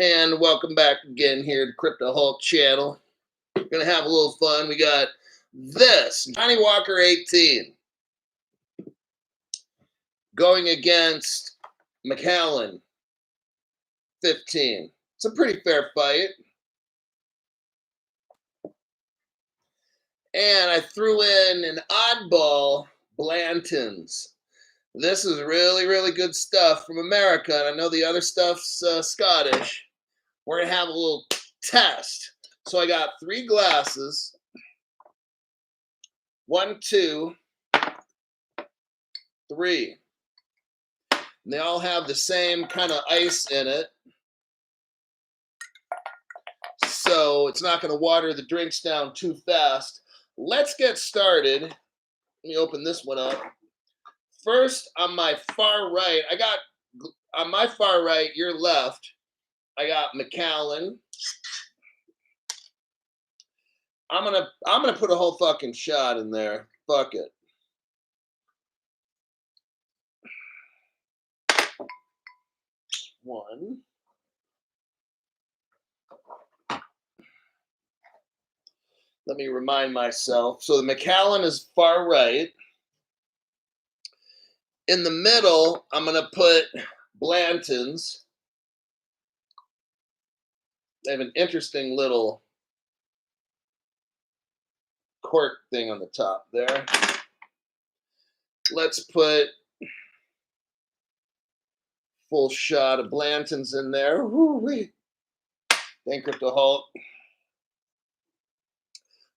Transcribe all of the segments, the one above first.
And welcome back again here to Crypto Hulk channel. Gonna have a little fun. We got this Johnny Walker 18 going against Macallan 15. It's a pretty fair fight. And I threw in an oddball Blantons. This is really, really good stuff from America. And I know the other stuff's Scottish. We're gonna have a little test. So I got 3 glasses. 1, 2, 3. And they all have the same kind of ice in it. So it's not going to water the drinks down too fast. Let's get started. Let me open this one up. First, on my far right, on my far right, your left, I got Macallan. I'm gonna put a whole fucking shot in there. Fuck it. One. Let me remind myself. So the Macallan is far right. In the middle, I'm going to put Blantons. They have an interesting little cork thing on the top there. Let's put full shot of Blantons in there. Woo-wee. Thank Crypto Hulk.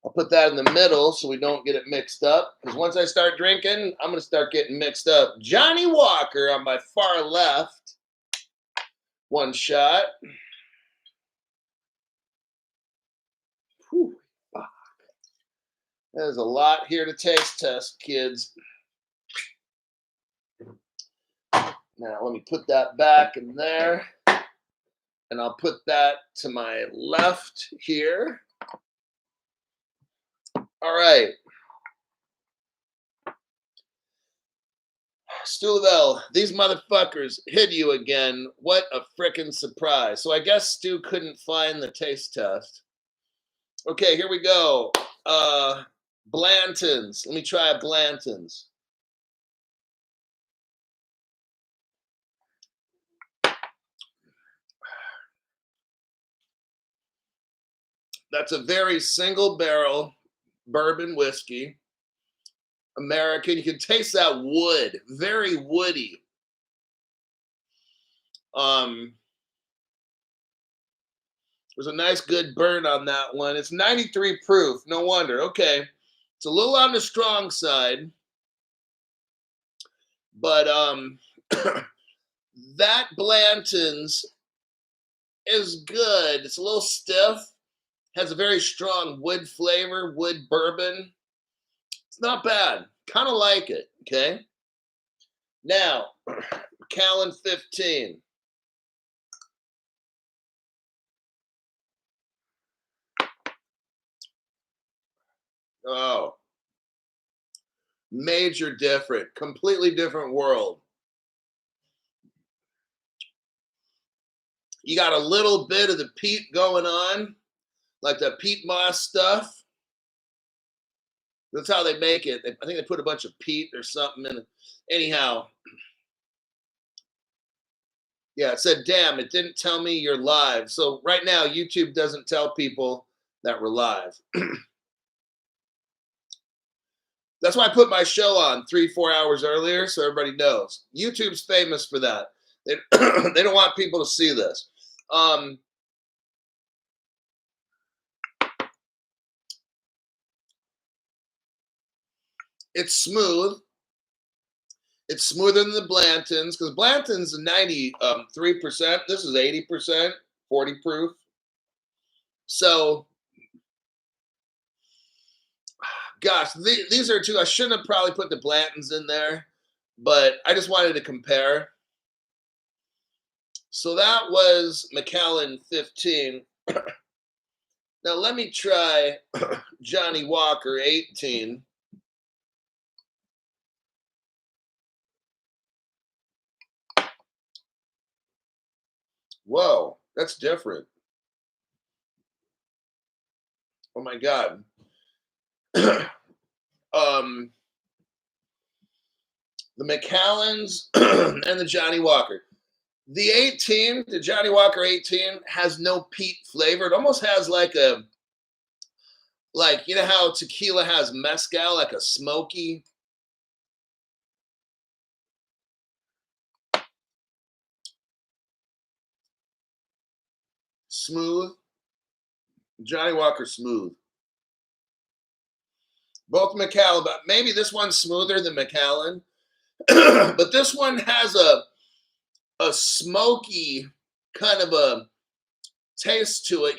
I'll put that in the middle so we don't get it mixed up. Because once I start drinking, I'm going to start getting mixed up. Johnny Walker on my far left. 1 shot. Whew, fuck. There's a lot here to taste test, kids. Now, let me put that back in there. And I'll put that to my left here. All right. Stu Lavelle, these motherfuckers hid you again. What a frickin' surprise. So I guess Stu couldn't find the taste test. Okay, here we go. Blantons. Let me try a Blantons. That's a very single barrel bourbon whiskey. American. You can taste that wood. Very woody. There's a nice good burn on that one. It's 93 proof. No wonder. Okay. It's a little on the strong side. But that Blanton's is good. It's a little stiff. Has a very strong wood flavor, wood bourbon. It's not bad. Kind of like it. Okay. Now, Macallan 15. Oh, major different, completely different world. You got a little bit of the peat going on, like the peat moss stuff. That's how they make it. I think they put a bunch of peat or something in it. Anyhow, yeah, it said, damn, it didn't tell me you're live. So right now, YouTube doesn't tell people that we're live. That's why I put my show on 3-4 hours earlier so everybody knows. YouTube's famous for that. They, they don't want people to see this. It's smooth. It's smoother than the Blantons because Blanton's 93%. This is 80%, 40 proof. So, gosh, these are two. I shouldn't have probably put the Blantons in there, but I just wanted to compare. So that was Macallan 15. Now let me try Johnny Walker 18. Whoa. That's different. Oh my God. um, the Macallans and the Johnny Walker. The 18, the Johnny Walker 18 has no peat flavor. It almost has like, you know how tequila has mezcal, like a smoky, smooth. Johnny Walker smooth. Both Macallan, but maybe this one's smoother than Macallan. But this one has a smoky kind of a taste to it.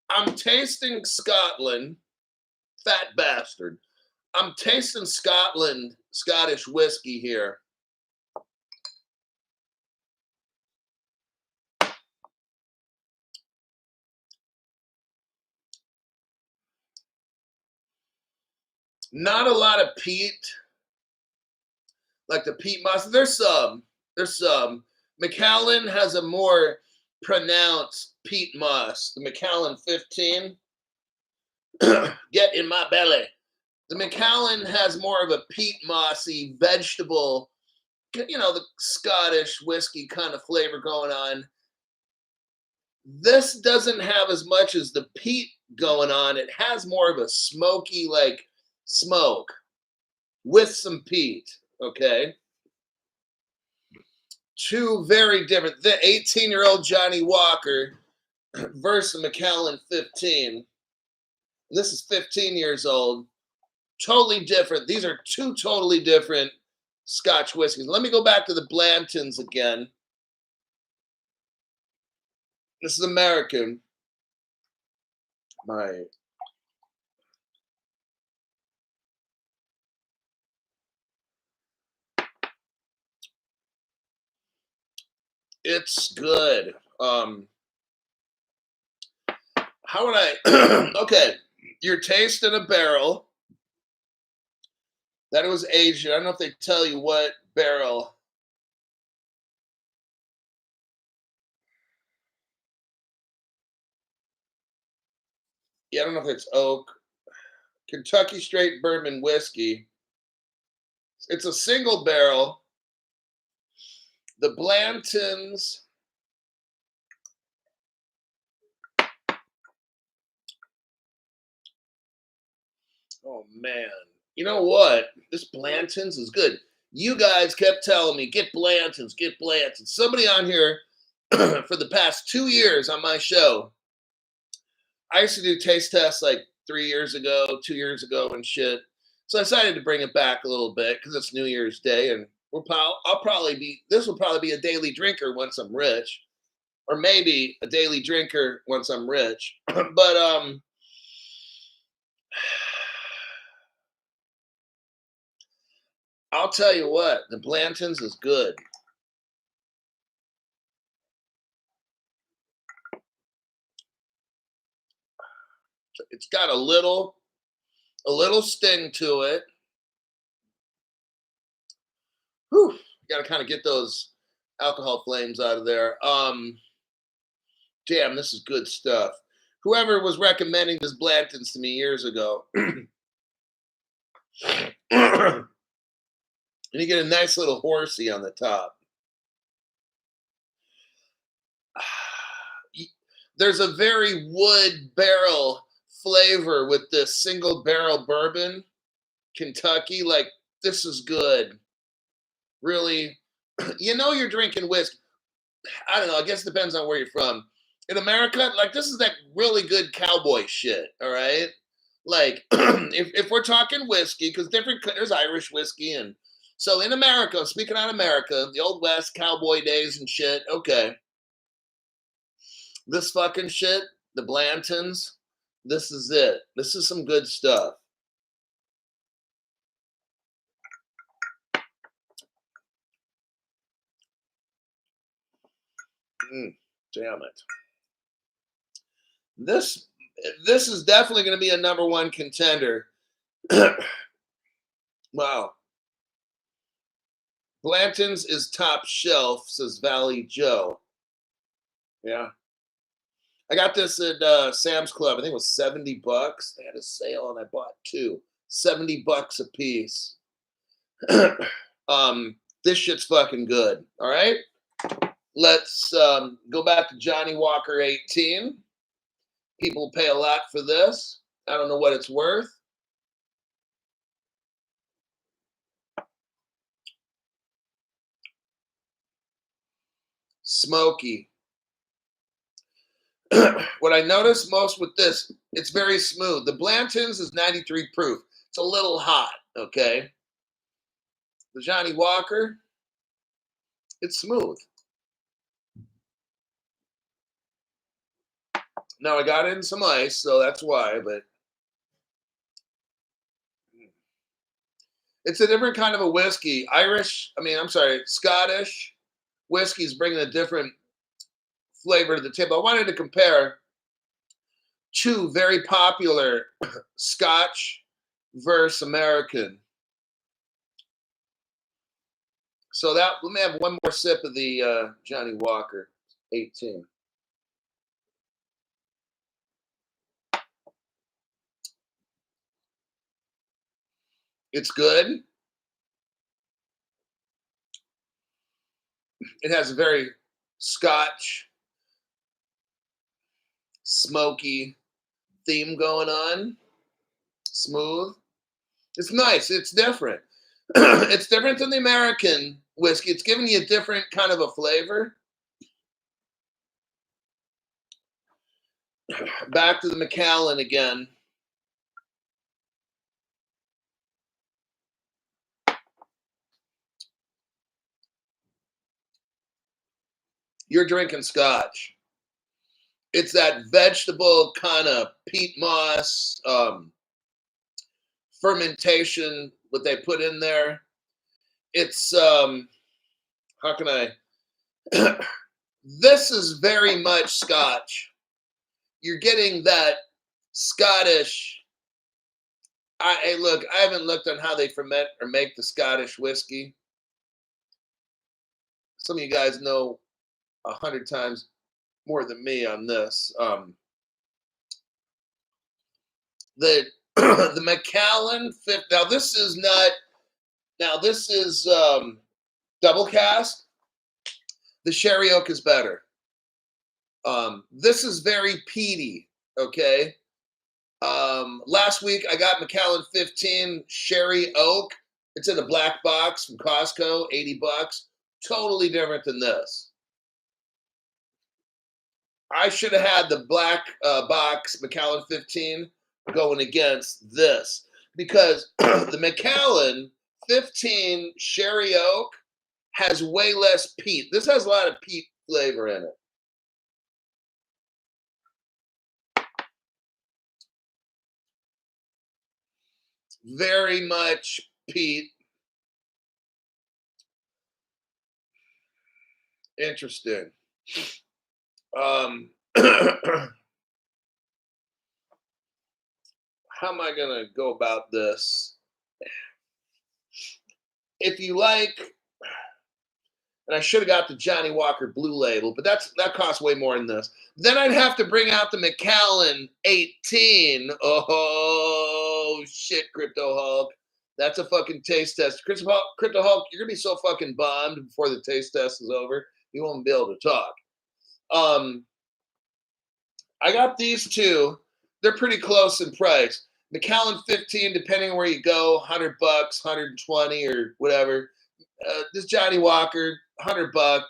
I'm tasting Scotland, fat bastard. I'm tasting Scotland, Scottish whiskey here. Not a lot of peat, like the peat moss. There's some. Macallan has a more pronounced peat moss. The Macallan 15, get in my belly. The Macallan has more of a peat mossy vegetable, you know, the Scottish whiskey kind of flavor going on. This doesn't have as much as the peat going on. It has more of a smoky, like smoke with some peat. Okay. Two very different. The 18-year-old Johnny Walker versus the Macallan 15. This is 15 years old. Totally different. These are two totally different Scotch whiskeys. Let me go back to the Blantons again. This is American. My It's good. How would I? Okay, you're tasting a barrel that it was aged. I don't know if they tell you what barrel. Yeah, I don't know if it's oak. Kentucky straight bourbon whiskey. It's a single barrel. The Blantons. Oh man. You know what? This Blantons is good. You guys kept telling me, get Blantons, get Blantons. Somebody on here for the past 2 years on my show. I used to do taste tests like 3 years ago, 2 years ago, and shit. So I decided to bring it back a little bit because it's New Year's Day, and I'll probably be. This will probably be a daily drinker once I'm rich, or maybe a daily drinker once I'm rich. But I'll tell you what, the Blantons is good. It's got a little sting to it. Whew, got to kind of get those alcohol flames out of there. Damn, this is good stuff. Whoever was recommending this Blantons to me years ago, and you get a nice little horsey on the top. There's a very wood barrel flavor with this single barrel bourbon, Kentucky. Like, this is good. Really, you're drinking whiskey. I don't know. I guess it depends on where you're from. In America, like, this is that really good cowboy shit. All right. Like, if we're talking whiskey, because there's Irish whiskey, and so in America, speaking on America, the old West cowboy days and shit. Okay, this fucking shit, the Blantons, this is it. This is some good stuff. Damn it. This this is definitely going to be a number one contender. Wow. Blanton's is top shelf, says Valley Joe. Yeah. I got this at Sam's Club. I think it was $70. They had a sale and I bought two. $70 a piece. This shit's fucking good. All right. Let's go back to Johnny Walker 18. People pay a lot for this. I don't know what it's worth. Smoky. What I notice most with this, it's very smooth. The Blantons is 93 proof. It's a little hot, okay? The Johnny Walker, it's smooth. Now I got in some ice, so that's why, but it's a different kind of a whiskey. Scottish whiskey's bringing a different flavor to the table. I wanted to compare two very popular Scotch versus American. So let me have one more sip of the Johnny Walker 18. It's good. It has a very Scotch, smoky theme going on. Smooth. It's nice. It's different. It's different than the American whiskey. It's giving you a different kind of a flavor. Back to the Macallan again. You're drinking Scotch. It's that vegetable kind of peat moss fermentation, what they put in there. It's how can I this is very much Scotch. You're getting that Scottish. Hey, look, I haven't looked on how they ferment or make the Scottish whiskey. Some of you guys know 100 times more than me on this. The the Macallan fifth. Now this is not. Now this is double cask. The sherry oak is better. This is very peaty. Okay. Last week I got Macallan 15 sherry oak. It's in a black box from Costco, $80. Totally different than this. I should have had the black box Macallan 15 going against this because the Macallan 15 sherry oak has way less peat. This has a lot of peat flavor in it. Very much peat. Interesting. How am I going to go about this? If you like, and I should have got the Johnny Walker Blue Label, but that costs way more than this. Then I'd have to bring out the Macallan 18. Oh, shit, Crypto Hulk. That's a fucking taste test. Crypto Hulk, you're going to be so fucking bombed before the taste test is over. You won't be able to talk. I got these two. They're pretty close in price. Macallan 15, depending on where you go, $100, 120 or whatever. This Johnny Walker, $100.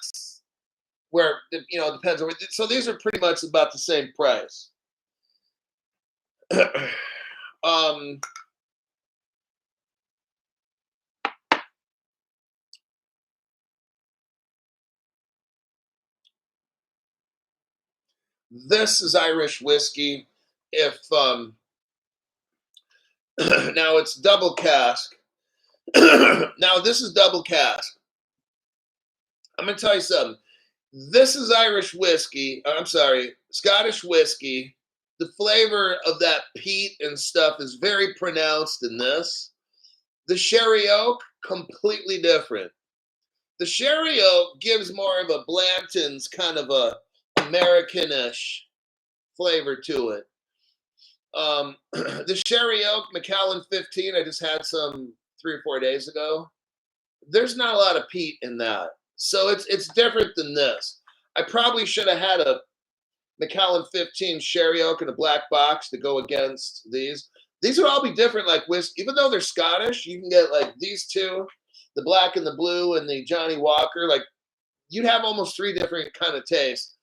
Where depends on. So these are pretty much about the same price. This is Irish whiskey. If now it's double cask. Now this is double cask. I'm gonna tell you something. This is Irish whiskey. I'm sorry, Scottish whiskey. The flavor of that peat and stuff is very pronounced in this. The sherry oak, completely different. The sherry oak gives more of a Blanton's kind of a Americanish flavor to it. The Sherry Oak Macallan 15, I just had some 3 or 4 days ago. There's not a lot of peat in that. So it's different than this. I probably should have had a Macallan 15 Sherry Oak in a black box to go against these. These would all be different, like whiskey. Even though they're Scottish, you can get like these two, the black and the blue and the Johnny Walker. Like you'd have almost 3 different kind of tastes.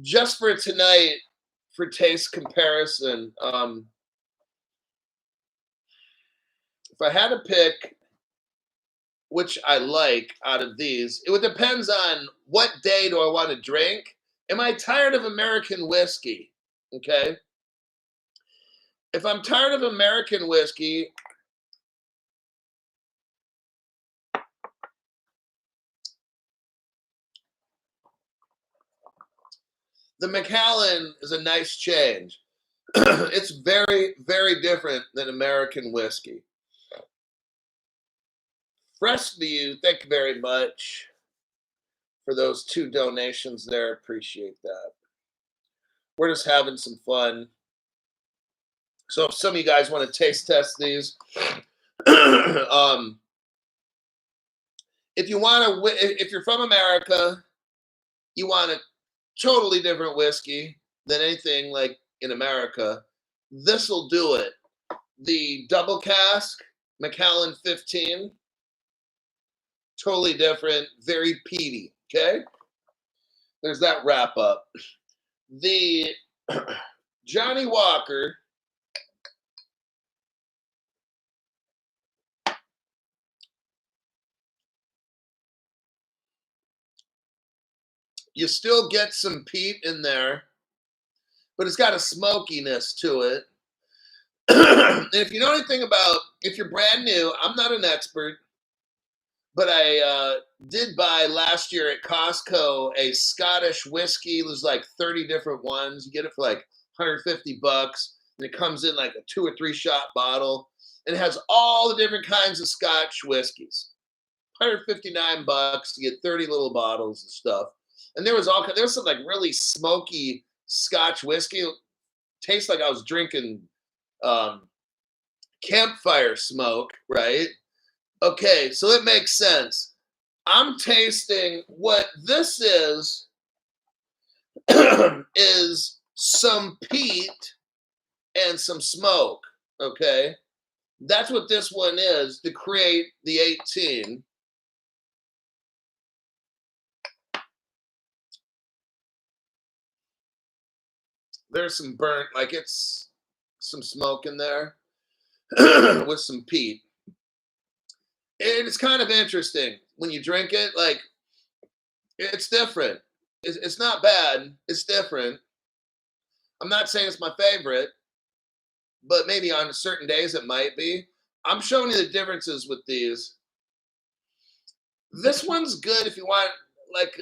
Just for tonight, for taste comparison, if I had to pick which I like out of these, it would depends on what day do I want to drink. Am I tired of American whiskey? Okay. If I'm tired of American whiskey, the Macallan is a nice change. It's very, very different than American whiskey. Fresh to you, thank you very much for those 2 donations there. Appreciate that. We're just having some fun. So if some of you guys want to taste test these, if you want to, if you're from America, you want a totally different whiskey than anything like in America, this will do it. The double cask Macallan 15, totally different, very peaty. Okay, there's that wrap up. The Johnny Walker, you still get some peat in there, but it's got a smokiness to it. And if you know anything about, if you're brand new, I'm not an expert, but I did buy last year at Costco a Scottish whiskey. There's like 30 different ones. You get it for like $150, and it comes in like a 2 or 3 shot bottle, and it has all the different kinds of Scotch whiskeys. $159. You get 30 little bottles and stuff. And there was some like really smoky Scotch whiskey. It tastes like I was drinking campfire smoke, right? Okay, so it makes sense. I'm tasting what this is is some peat and some smoke. Okay, that's what this one is to create the 18. There's some burnt, like it's some smoke in there with some peat. It's kind of interesting when you drink it. Like it's different. It's not bad. It's different. I'm not saying it's my favorite, but maybe on certain days it might be. I'm showing you the differences with these. This one's good if you want like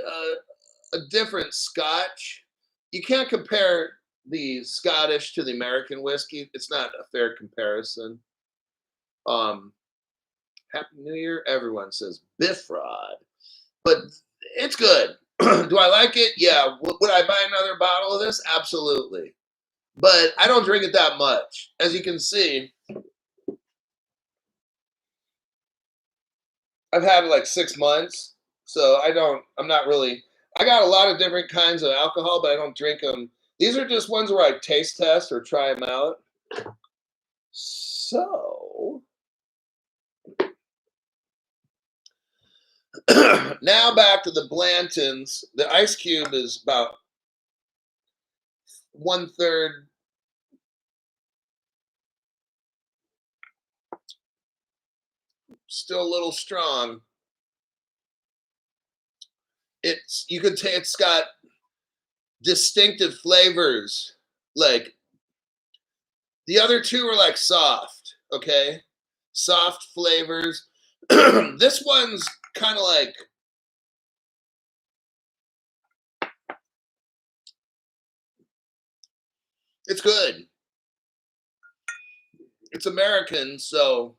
a different Scotch. You can't compare the Scottish to the American whiskey. It's not a fair comparison. Happy New Year, everyone says Bifrod, but it's good. Do I like it? Yeah. Would I buy another bottle of this? Absolutely. But I don't drink it that much. As you can see, I've had it like 6 months, so I'm not really, I got a lot of different kinds of alcohol, but I don't drink them. These are just ones where I taste test or try them out. So now back to the Blantons. The ice cube is about 1/3. Still a little strong. You could say it's got distinctive flavors. Like the other two are like soft, okay? Soft flavors. This one's kind of like it's good. It's American, so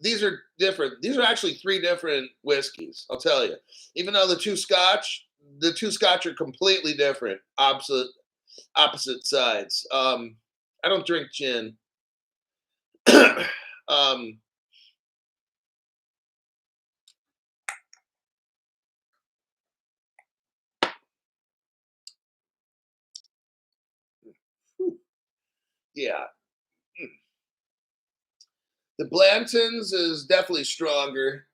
these are different. These are actually 3 different whiskeys, I'll tell you. Even though the 2 Scotch, The two Scotch are completely different, opposite sides. I don't drink gin. um, yeah, the Blantons is definitely stronger,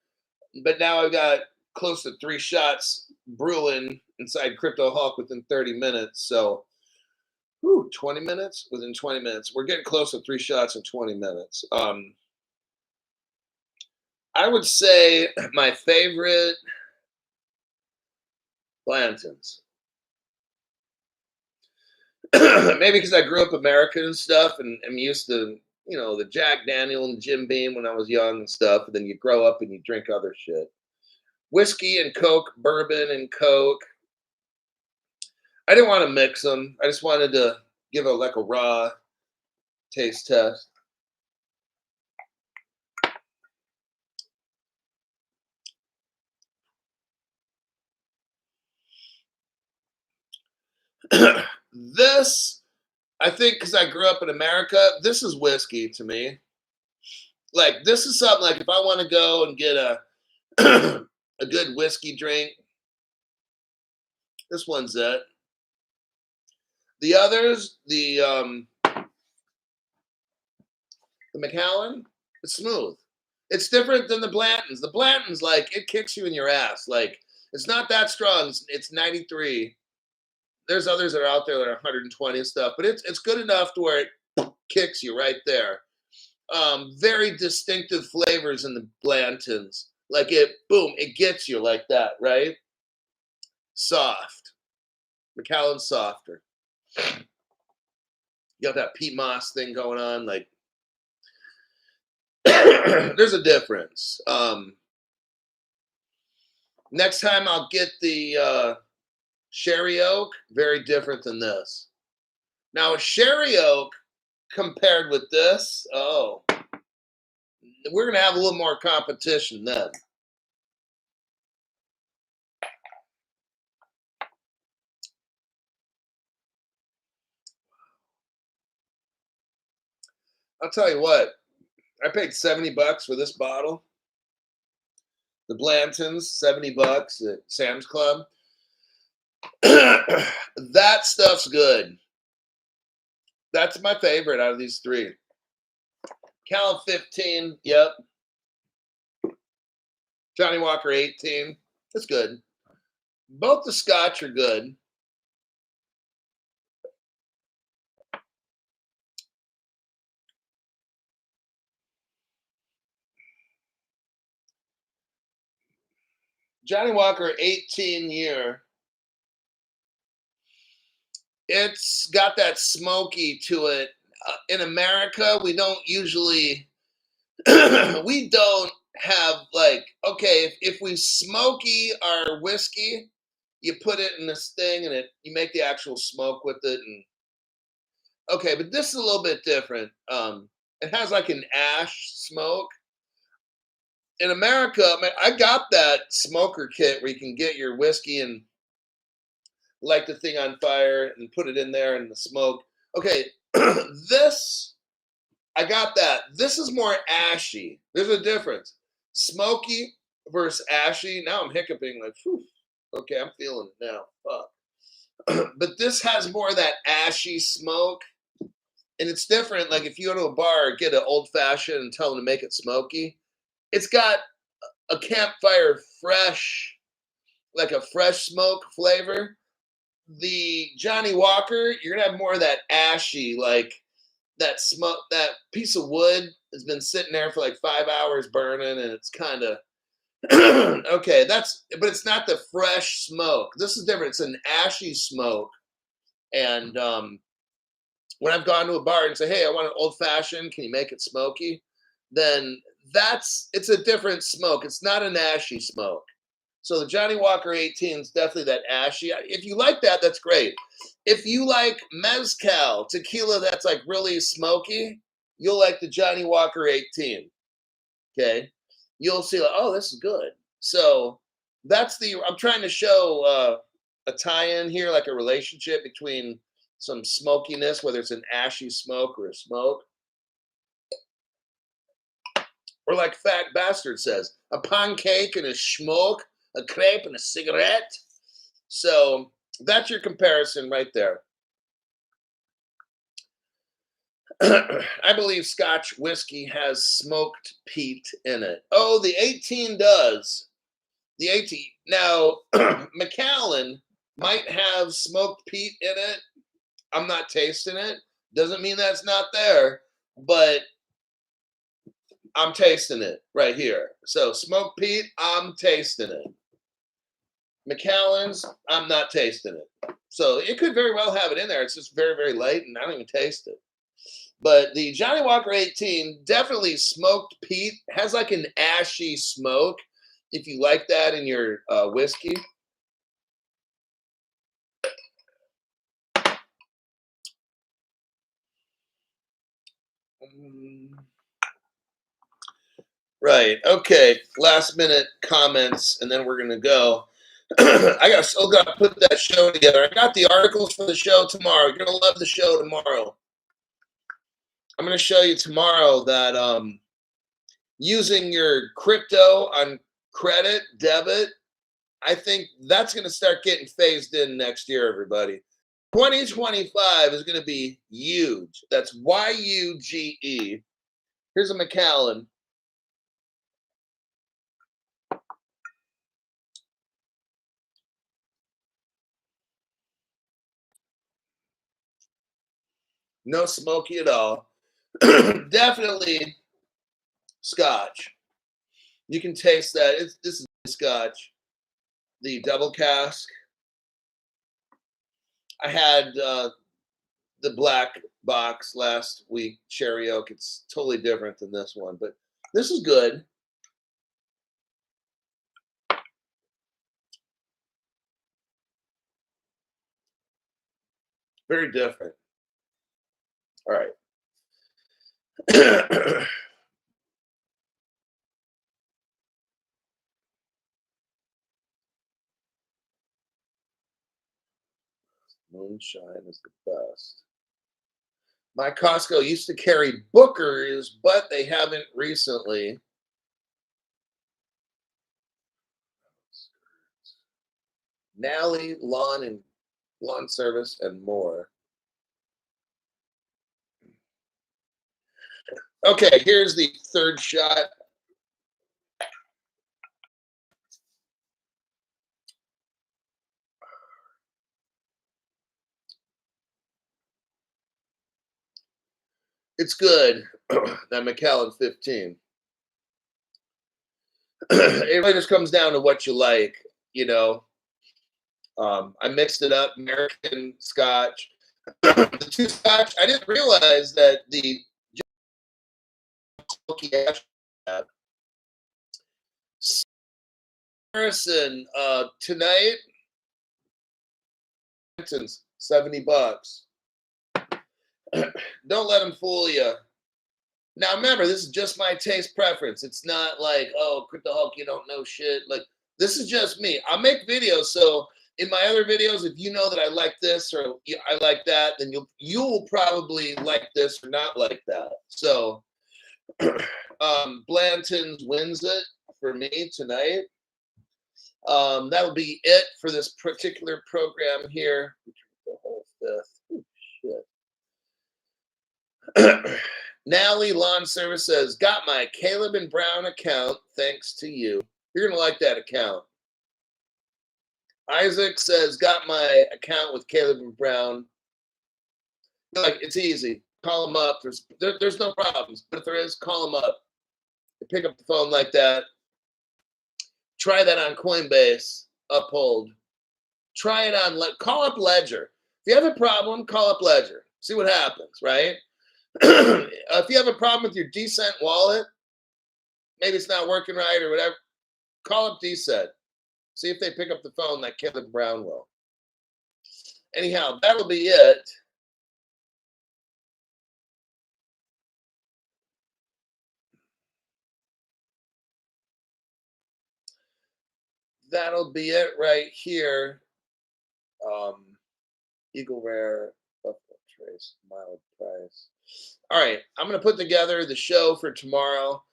but now I've got close to 3 shots brewing inside Crypto Hulk within 30 minutes. So, 20 minutes? Within 20 minutes. We're getting close to 3 shots in 20 minutes. I would say my favorite Blantons. Maybe because I grew up American and stuff, and I'm used to the Jack Daniel and Jim Beam when I was young and stuff. And then you grow up and you drink other shit, whiskey and Coke, bourbon and Coke. I didn't want to mix them. I just wanted to give a like a raw taste test. This, I think, because I grew up in America, this is whiskey to me. Like this is something like if I want to go and get a a good whiskey drink, this one's it. The others, the Macallan, it's smooth. It's different than the Blantons. The Blantons, like it kicks you in your ass. Like it's not that strong. It's 93. There's others that are out there that are 120 and stuff, but it's good enough to where it kicks you right there. Very distinctive flavors in the Blantons. Like it, boom, it gets you like that, right? Soft. Macallan's softer. You got that peat moss thing going on. Like there's a difference. Next time I'll get the sherry oak. Very different than this. Now a sherry oak compared with this, oh, we're gonna have a little more competition then. I'll tell you what, I paid $70 for this bottle. The Blantons, $70 at Sam's Club. That stuff's good. That's my favorite out of these three. Macallan 15, yep. Johnny Walker 18, that's good. Both the Scotch are good. Johnny Walker 18 year. It's got that smoky to it. In America, we don't usually, we don't have like, okay, if we smoky our whiskey, you put it in this thing and you make the actual smoke with it. And okay, but this is a little bit different. It has like an ash smoke. In America, I got that smoker kit where you can get your whiskey and light the thing on fire and put it in there and the smoke. Okay, this, I got that. This is more ashy. There's a difference. Smoky versus ashy. Now I'm hiccuping like, whew. Okay, I'm feeling it now. Fuck. But this has more of that ashy smoke. And it's different. Like if you go to a bar, get an old fashioned and tell them to make it smoky, it's got a campfire fresh, like a fresh smoke flavor. The Johnny Walker, you're gonna have more of that ashy, like that smoke. That piece of wood has been sitting there for like 5 hours burning, and it's kind of okay. But it's not the fresh smoke. This is different. It's an ashy smoke, and when I've gone to a bar and say, "Hey, I want an old fashioned. Can you make it smoky?" Then it's a different smoke. It's not an ashy smoke. So the Johnny Walker 18 is definitely that ashy. If you like that, that's great. If you like mezcal, tequila that's like really smoky, you'll like the Johnny Walker 18. Okay. You'll see, like, oh, this is good. So I'm trying to show a tie-in here, like a relationship between some smokiness, whether it's an ashy smoke or a smoke, or like Fat Bastard says, a pancake and a smoke, a crepe and a cigarette. So that's your comparison right there. I believe Scotch whiskey has smoked peat in it. Oh, the 18 does. The 18. Now, Macallan might have smoked peat in it. I'm not tasting it. Doesn't mean that's not there, but I'm tasting it right here. So, smoked peat, I'm tasting it. Macallan's, I'm not tasting it. So, it could very well have it in there. It's just very, very light, and I don't even taste it. But the Johnny Walker 18 definitely smoked peat, has like an ashy smoke. If you like that in your whiskey. Right. Okay. Last minute comments, and then we're gonna go. Still got to put that show together. I got the articles for the show tomorrow. You're gonna love the show tomorrow. I'm gonna show you tomorrow that using your crypto on credit, debit, I think that's gonna start getting phased in next year, everybody. 2025 is gonna be huge. That's YUGE. Here's a Macallan. No smoky at all. Definitely Scotch. You can taste that. This is Scotch, the double cask. I had the black box last week, cherry oak. It's totally different than this one, but this is good. Very different. All right. Moonshine is the best. My Costco used to carry Booker's, but they haven't recently. Nally Lawn and Lawn Service and more. Okay, here's the third shot. It's good. That Macallan 15. It really just comes down to what you like, you know. I mixed it up, American Scotch. The two Scotch, I didn't realize that the smoky ash Harrison tonight, Blantons, $70. Don't let them fool you. Now remember, this is just my taste preference. It's not like, oh, Crypto Hulk, you don't know shit. Like, this is just me. I make videos, so in my other videos, if you know that I like this or I like that, then you'll probably like this or not like that. So Blanton's wins it for me tonight. That'll be it for this particular program here. The whole fifth. Ooh, shit. Nally Lawn Service says, got my Caleb and Brown account thanks to you. You're going to like that account. Isaac says, got my account with Caleb and Brown. Like, it's easy. Call them up. There's no problems. But if there is, call them up. You pick up the phone like that. Try that on Coinbase. Uphold. Try it on, call up Ledger. If you have a problem, call up Ledger. See what happens, right? If you have a problem with your Decent wallet, maybe it's not working right or whatever, call up Decent. See if they pick up the phone like Kevin Brown will. Anyhow, that'll be it. That'll be it right here. Eagle Rare, Buffalo Trace, mild price. All right, I'm gonna put together the show for tomorrow.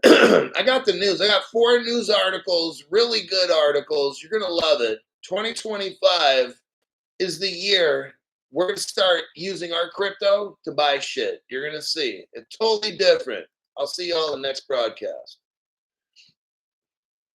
I got the news. I got 4 news articles, really good articles. You're gonna love it. 2025 is the year we're gonna start using our crypto to buy shit. You're gonna see it's totally different. I'll see y'all in the next broadcast.